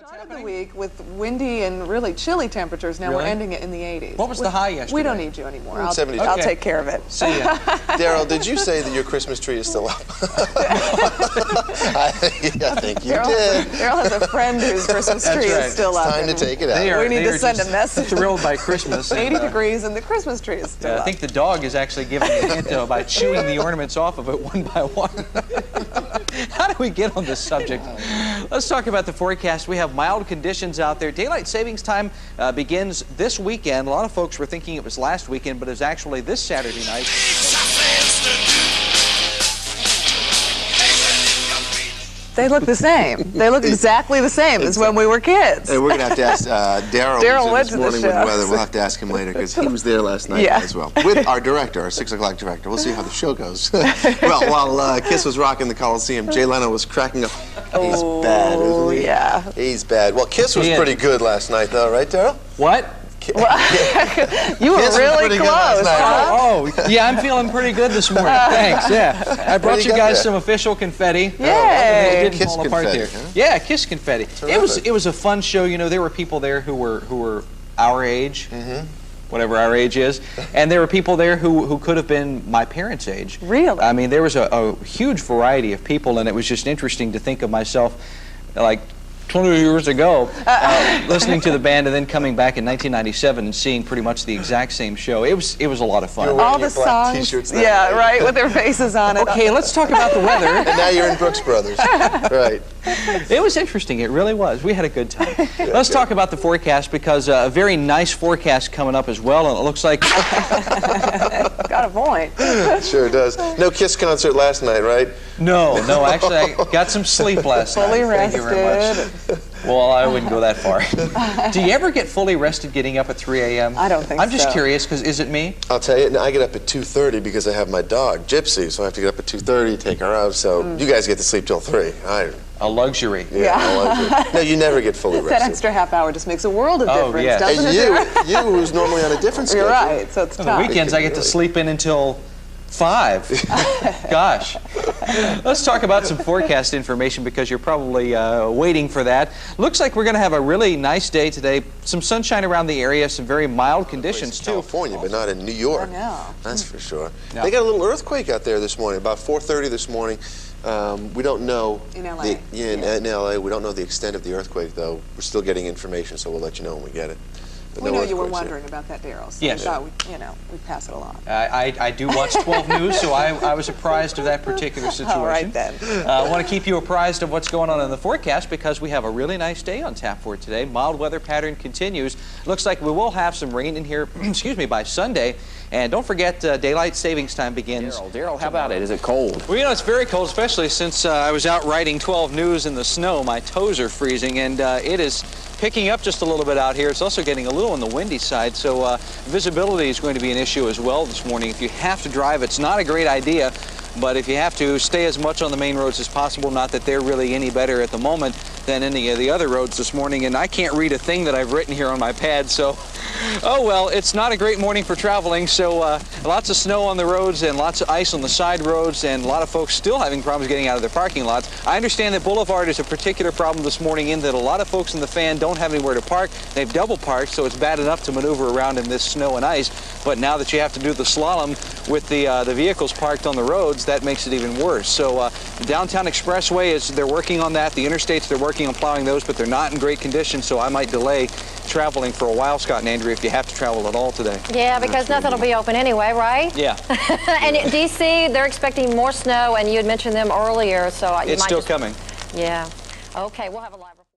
started the week with windy and really chilly temperatures. Now we're ending it in the 80s. What was the high yesterday? We don't need you anymore. I'll 72. I'll take care of it. See ya. Daryl, did you say that your Christmas tree is still up? I think you did. Daryl has a friend whose Christmas tree is still up. It's time to take it out. We need to send a message. Thrilled by Christmas. 80 degrees and the Christmas tree is still up. I think the dog is actually giving a hint by chewing the ornaments off of it one by one. How do we get on this subject? Let's talk about the forecast. We have mild conditions out there. Daylight savings time begins this weekend. A lot of folks were thinking it was last weekend, but it's actually this Saturday night. They look the same. They look exactly the same as when we were kids. Hey, we're going to have to ask Daryl went to this morning the with show. weather. We'll have to ask him later because he was there last night as well. With our director, our 6 o'clock director. We'll see how the show goes. Well, while Kiss was rocking the Coliseum, Jay Leno was cracking up. He's bad, isn't he? Yeah. He's bad. Well, Kiss was pretty good last night, though, right, Daryl? What? You were really close. Oh, yeah, I'm feeling pretty good this morning. Thanks, yeah. I brought you guys some official confetti. Yay! It didn't Kiss fall apart confetti, there. huh? Yeah, Kiss confetti. It was a fun show. You know, there were people there who were our age, whatever our age is, and there were people there who could have been my parents' age. Really? I mean, there was a huge variety of people, and it was just interesting to think of myself like 20 years ago, listening to the band and then coming back in 1997 and seeing pretty much the exact same show. It was a lot of fun. All the songs, yeah, right, with their faces on it. Okay, let's talk about the weather. And now you're in Brooks Brothers. Right. It was interesting. It really was. We had a good time. Let's talk about the forecast because a very nice forecast coming up as well, and it looks like... Got a point. It sure does. No Kiss concert last night, right? No, actually, I got some sleep last night. Fully rested. Thank you very much. Well, I wouldn't go that far. Do you ever get fully rested getting up at 3 a.m.? I don't think so. I'm just curious, because is it me? I'll tell you, I get up at 2:30 because I have my dog, Gypsy, so I have to get up at 2:30, take her out, so you guys get to sleep till 3. A luxury. Yeah. A luxury. No, you never get fully rested. That extra half hour just makes a world of difference, doesn't and it? you who's normally on a different schedule. You're right, so it's tough. The weekends I get to sleep in until 5. Gosh. Let's talk about some forecast information because you're probably waiting for that. Looks like we're going to have a really nice day today. Some sunshine around the area, some very mild conditions too. California, but not in New York. I know. That's for sure. No. They got a little earthquake out there this morning, about 4:30 this morning. We don't know. In L.A. In L.A. We don't know the extent of the earthquake, though. We're still getting information, so we'll let you know when we get it. But We no know you were earthquakes wondering about that, Daryl, so Yes. we thought we'd pass it along. I do watch 12 News, so I was apprised of that particular situation. All right, then. I want to keep you apprised of what's going on in the forecast because we have a really nice day on tap for today. Mild weather pattern continues. Looks like we will have some rain in here, excuse me, by Sunday. And don't forget, daylight savings time begins. Daryl, how about it? Is it cold? Well, you know, it's very cold, especially since I was out riding 12 News in the snow. My toes are freezing, and it is picking up just a little bit out here. It's also getting a little on the windy side, so visibility is going to be an issue as well this morning. If you have to drive, it's not a great idea, but if you have to, stay as much on the main roads as possible. Not that they're really any better at the moment than any of the other roads this morning, and I can't read a thing that I've written here on my pad, so oh well, it's not a great morning for traveling. So lots of snow on the roads and lots of ice on the side roads, and a lot of folks still having problems getting out of their parking lots. I understand that Boulevard is a particular problem this morning in that a lot of folks in the fan don't have anywhere to park. They've double parked, so it's bad enough to maneuver around in this snow and ice, but now that you have to do the slalom with the vehicles parked on the roads, that makes it even worse. So the downtown expressway, they're working on that. The interstates, they're working on plowing those, but they're not in great condition, so I might delay traveling for a while, Scott and Andrea, if you have to travel at all today. Yeah, because nothing will be open anyway, right? Yeah. And in D.C., they're expecting more snow, and you had mentioned them earlier, so you it's might still coming. Yeah. Okay, we'll have a live report.